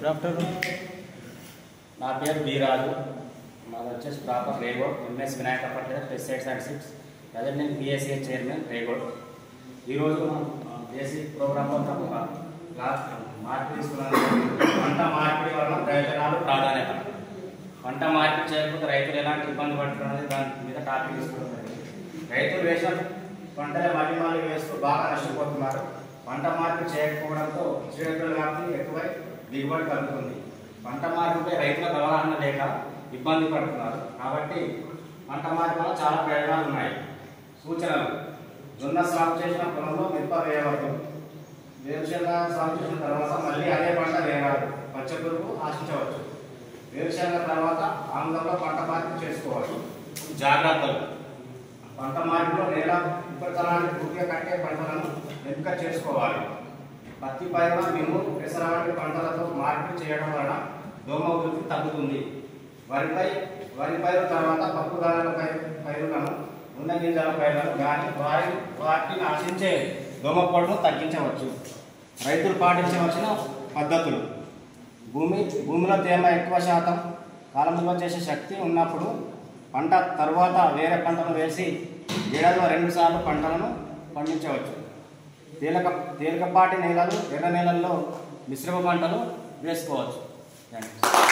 Good afternoon. నా పేరు B Raju. మాది వచ్చేసి proper Regode. MS Vinayaka fertiliser pesticides and seeds. Present నేను పిఎస్సిఏ చైర్మన్ రేగోడ్. ఈరోజు మనం బేసిక్ ప్రోగ్రాంలో క్లాస్ మార్పు తీసుకున్నాను. పంట మార్పిడి వలన ప్రయోజనాలు ప్రాధాన్యత. పంట మార్పిడి చేయకపోతే రైతులు ఎలాంటి ఇబ్బంది పడుతున్నది దాని మీద టాపిక్ తీసుకుంటున్నారు. రైతులు వేసిన పంటలే మళ్ళీ వేస్తూ బాగా నష్టపోతున్నారు. పంట మార్పిడి చేయకపోవడంతో చీడపీడల వ్యాప్తి ఎక్కువై దిగుబడి కలుగుతుంది. పంట మార్పుపై రైతులకు అవగాహన లేక ఇబ్బంది పడుతున్నారు. కాబట్టి పంట మార్పు వల్ల చాలా ప్రయోజనాలు ఉన్నాయి. సూచనలు: జొన్న సాగు చేసిన పొలంలో మిరప వేయవద్దు. వేరుశనగ సాగు చేసిన తర్వాత మళ్ళీ అదే పంట వేయరాదు. పచ్చ పురుగు ఆశించవచ్చు. వేరుశనగ తర్వాత ఆంధ్రంలో పంట మార్పిడి చేసుకోవచ్చు. జాగ్రత్తలు: పంట మార్పిడిలో నేల ఉపరితలాన్ని పూర్తిగా కట్టే పంటలను ఎంపిక చేసుకోవాలి. పత్తి పైరున మినుము, పెసర వంటి పంటలతో మార్పిడి చేయడం వలన దోమ ఉధృతి తగ్గుతుంది. వరి పైరు తర్వాత పప్పు ధాన్యాల పైరులను, ఉన్న గింజల పైరులను కానీ వాటిని ఆశించే దోమపోటును తగ్గించవచ్చు. రైతులు పాటించవలసిన పద్ధతులు: భూమిలో తేమ ఎక్కువ శాతం, కాలంలో చేసే శక్తి ఉన్నప్పుడు పంట తర్వాత వేరే పంటను వేసి ఏడాదిలో 2 సార్లు పంటలను పండించవచ్చు. తేలికపాటి నేలలు, ఎర్ర నేలల్లో మిశ్రమ పంటలు వేసుకోవచ్చు. Thank you.